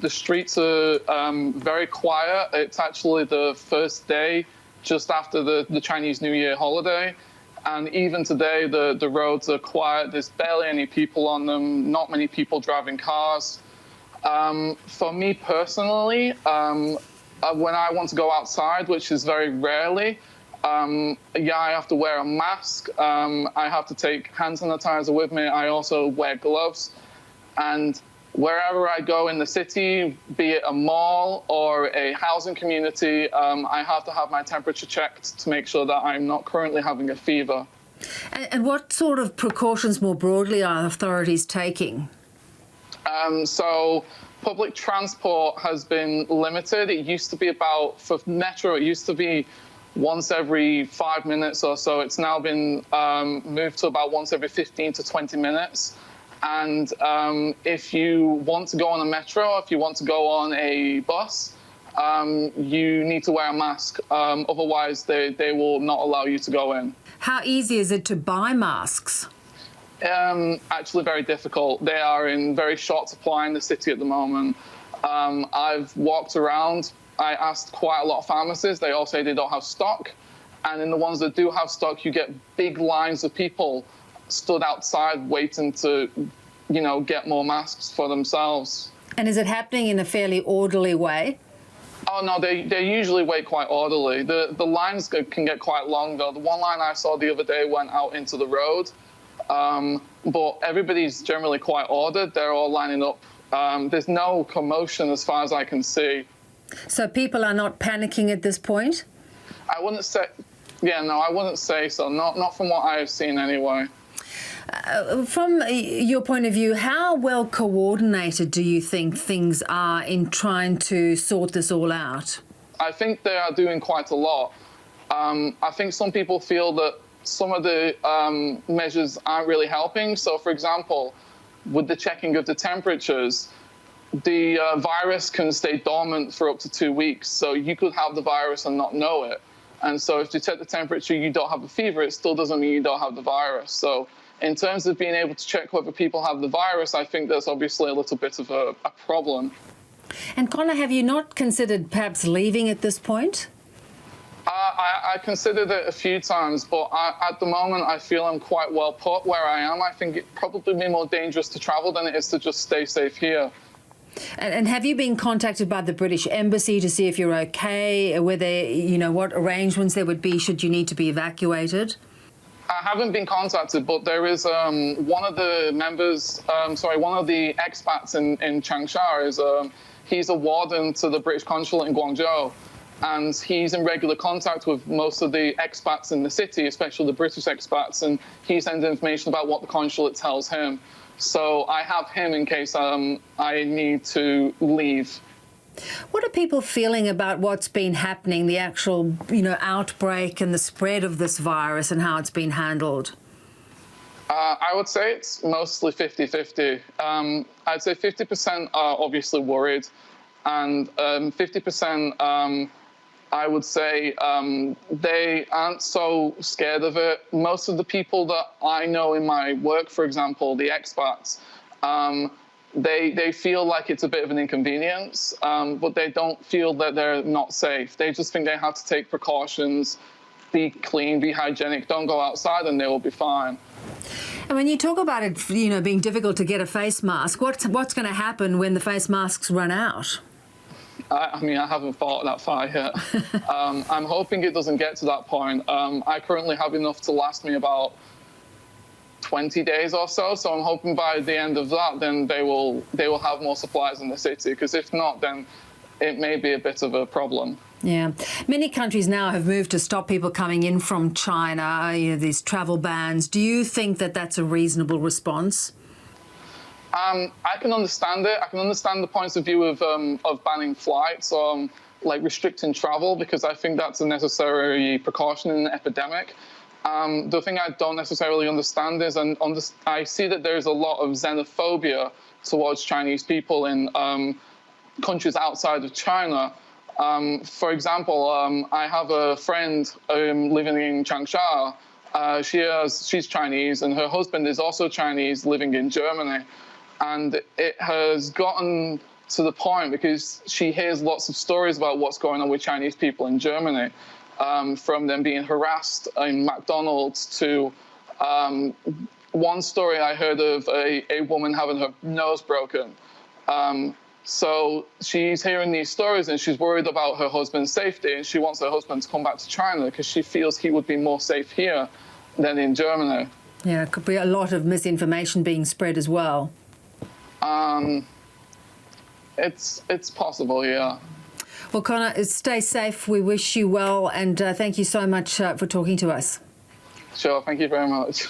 The streets are very quiet. It's actually the first day just after the Chinese New Year holiday. And even today, the roads are quiet. There's barely any people on them, not many people driving cars. For me personally, when I want to go outside, which is very rarely, yeah, I have to wear a mask. I have to take hand sanitizer with me. I also wear gloves. And wherever I go in the city, be it a mall or a housing community, I have to have my temperature checked to make sure that I'm not currently having a fever. And what sort of precautions more broadly are authorities taking? So public transport has been limited. It used to be for metro, it used to be once every 5 minutes or so. It's now been moved to about once every 15 to 20 minutes. And if you want to go on a metro, if you want to go on a bus, you need to wear a mask. Otherwise, they will not allow you to go in. How easy is it to buy masks? Actually very difficult. They are in very short supply in the city at the moment. I've walked around. I asked quite a lot of pharmacists. They all say they don't have stock. And in the ones that do have stock, you get big lines of people stood outside waiting to, get more masks for themselves. And is it happening in a fairly orderly way? Oh, no, they usually wait quite orderly. The lines can get quite long, though. The one line I saw the other day went out into the road, but everybody's generally quite ordered. They're all lining up. There's no commotion as far as I can see. So people are not panicking at this point? I wouldn't say, I wouldn't say so. Not from what I've seen anyway. From your point of view, how well coordinated do you think things are in trying to sort this all out? I think they are doing quite a lot. I think some people feel that some of the measures aren't really helping. So, for example, with the checking of the temperatures, the virus can stay dormant for up to 2 weeks. So you could have the virus and not know it. And so if you check the temperature, you don't have a fever, it still doesn't mean you don't have the virus. So in terms of being able to check whether people have the virus, I think there's obviously a little bit of a problem. And Connor, have you not considered perhaps leaving at this point? I considered it a few times, but at the moment I feel I'm quite well put where I am. I think it'd probably be more dangerous to travel than it is to just stay safe here. And have you been contacted by the British Embassy to see if you're okay, whether, what arrangements there would be should you need to be evacuated? I haven't been contacted, but there is one of the members, one of the expats in Changsha he's a warden to the British consulate in Guangzhou, and he's in regular contact with most of the expats in the city, especially the British expats, and he sends information about what the consulate tells him. So I have him in case I need to leave. What are people feeling about what's been happening, the actual, outbreak and the spread of this virus and how it's been handled? I would say it's mostly 50-50. I'd say 50% are obviously worried, and 50% I would say they aren't so scared of it. Most of the people that I know in my work, for example, the expats, they feel like it's a bit of an inconvenience, but they don't feel that they're not safe. They just think they have to take precautions, be clean, be hygienic, don't go outside, and they will be fine. And when you talk about it, being difficult to get a face mask, what's going to happen when the face masks run out? I haven't thought that far yet. I'm hoping it doesn't get to that point. I currently have enough to last me about 20 days or so. So I'm hoping by the end of that, then they will have more supplies in the city. Because if not, then it may be a bit of a problem. Yeah. Many countries now have moved to stop people coming in from China, these travel bans. Do you think that that's a reasonable response? I can understand it. I can understand the points of view of banning flights or like restricting travel, because I think that's a necessary precaution in an epidemic. The thing I don't necessarily understand is, I see that there's a lot of xenophobia towards Chinese people in countries outside of China. For example, I have a friend living in Changsha. She's Chinese, and her husband is also Chinese, living in Germany. And it has gotten to the point because she hears lots of stories about what's going on with Chinese people in Germany, from them being harassed in McDonald's to one story I heard of a woman having her nose broken. So she's hearing these stories and she's worried about her husband's safety, and she wants her husband to come back to China because she feels he would be more safe here than in Germany. Yeah, it could be a lot of misinformation being spread as well. It's possible, yeah. Well, Connor, stay safe. We wish you well, and thank you so much for talking to us. Sure, thank you very much.